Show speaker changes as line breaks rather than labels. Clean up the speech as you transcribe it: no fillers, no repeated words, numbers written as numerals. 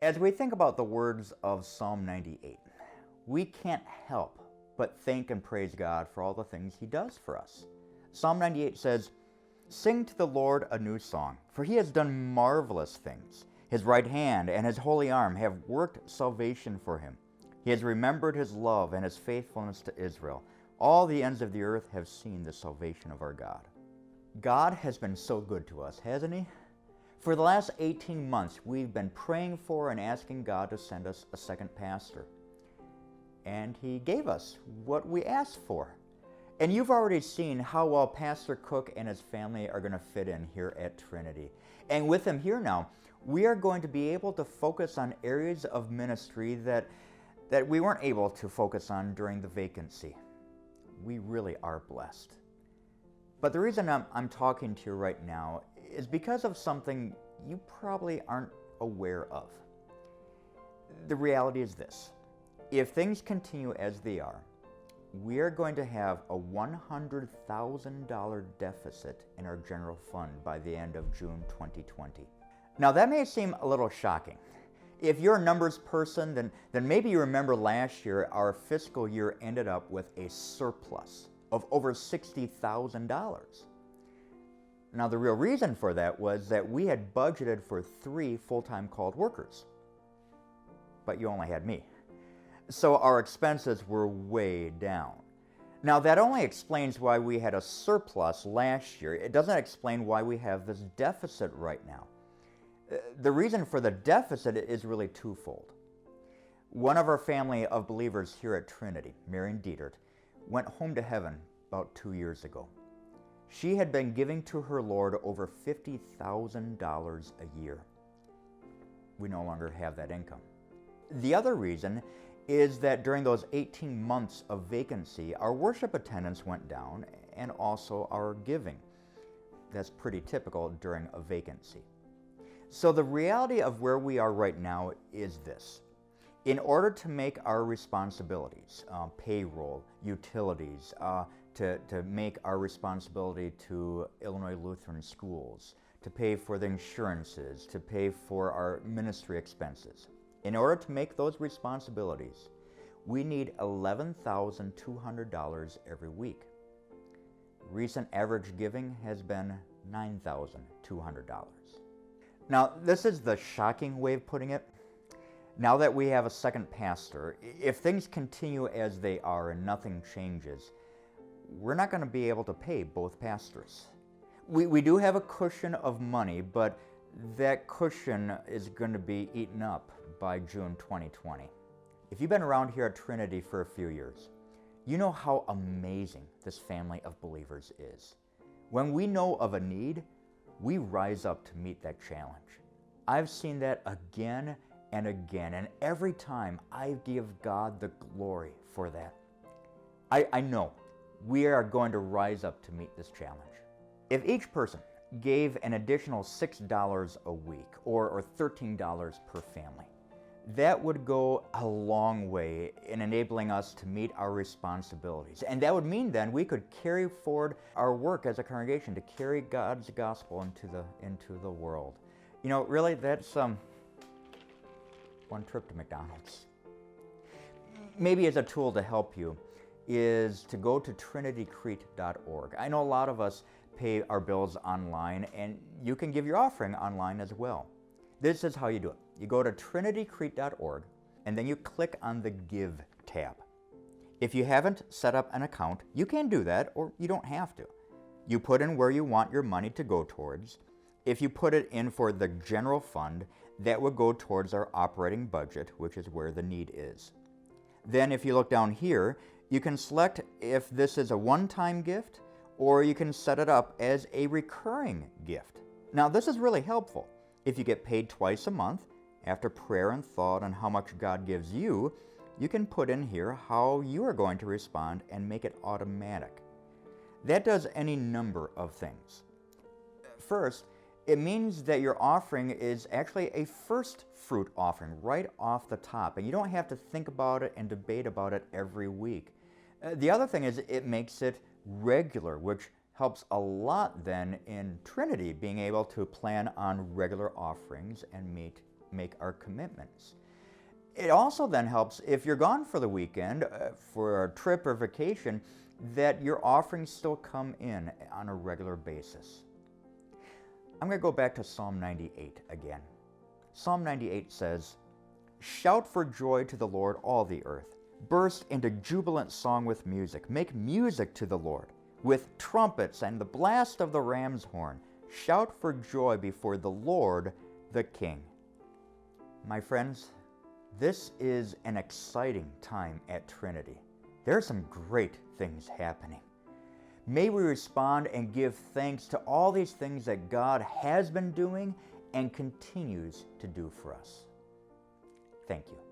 As we think about the words of Psalm 98, we can't help but thank and praise God for all the things He does for us. Psalm 98 says, "Sing to the Lord a new song, for He has done marvelous things. His right hand and His holy arm have worked salvation for Him. He has remembered His love and His faithfulness to Israel. All the ends of the earth have seen the salvation of our God." God has been so good to us, hasn't He? For the last 18 months, we've been praying for and asking God to send us a second pastor. And He gave us what we asked for. And you've already seen how well Pastor Cook and his family are going to fit in here at Trinity. And with him here now, we are going to be able to focus on areas of ministry that we weren't able to focus on during the vacancy. We really are blessed. But the reason I'm talking to you right now is because of something you probably aren't aware of. The reality is this: if things continue as they are, we are going to have a $100,000 deficit in our general fund by the end of June 2020. Now that may seem a little shocking. If you're a numbers person, then maybe you remember last year our fiscal year ended up with a surplus of over $60,000. Now the real reason for that was that we had budgeted for 3 full-time called workers, but you only had me. So our expenses were way down. Now that only explains why we had a surplus last year. It doesn't explain why we have this deficit right now. The reason for the deficit is really twofold. One of our family of believers here at Trinity, Marion Dietert, went home to heaven about 2 years ago. She had been giving to her Lord over $50,000 a year. We no longer have that income. The other reason is that during those 18 months of vacancy, our worship attendance went down and also our giving. That's pretty typical during a vacancy. So the reality of where we are right now is this: in order to make our responsibilities, payroll, utilities, to make our responsibility to Illinois Lutheran Schools, to pay for the insurances, to pay for our ministry expenses, in order to make those responsibilities, we need $11,200 every week. Recent average giving has been $9,200. Now, this is the shocking way of putting it. Now that we have a second pastor, if things continue as they are and nothing changes, we're not going to be able to pay both pastors. We do have a cushion of money, but that cushion is going to be eaten up by June 2020. If you've been around here at Trinity for a few years, you know how amazing this family of believers is. When we know of a need, we rise up to meet that challenge. I've seen that again and again, and every time I give God the glory for that. I know we are going to rise up to meet this challenge. If each person gave an additional $6 a week or $13 per family, that would go a long way in enabling us to meet our responsibilities. And that would mean then we could carry forward our work as a congregation to carry God's gospel into the world. You know, really, that's one trip to McDonald's. Maybe as a tool to help you is to go to trinitycrete.org. I know a lot of us pay our bills online, and you can give your offering online as well. This is how you do it. You go to trinitycrete.org, and then you click on the Give tab. If you haven't set up an account, you can do that, or you don't have to. You put in where you want your money to go towards. If you put it in for the general fund, that would go towards our operating budget, which is where the need is. Then if you look down here, you can select if this is a one-time gift, or you can set it up as a recurring gift. Now this is really helpful. If you get paid twice a month, after prayer and thought on how much God gives you, you can put in here how you are going to respond and make it automatic. That does any number of things. First, it means that your offering is actually a first fruit offering right off the top, and you don't have to think about it and debate about it every week. The other thing is it makes it regular, which helps a lot then in Trinity being able to plan on regular offerings and meet make our commitments. It also then helps if you're gone for the weekend, for a trip or vacation, that your offerings still come in on a regular basis. I'm going to go back to Psalm 98 again. Psalm 98 says, "Shout for joy to the Lord, all the earth. Burst into jubilant song with music. Make music to the Lord with trumpets and the blast of the ram's horn. Shout for joy before the Lord, the King." My friends, this is an exciting time at Trinity. There are some great things happening. May we respond and give thanks to all these things that God has been doing and continues to do for us. Thank you.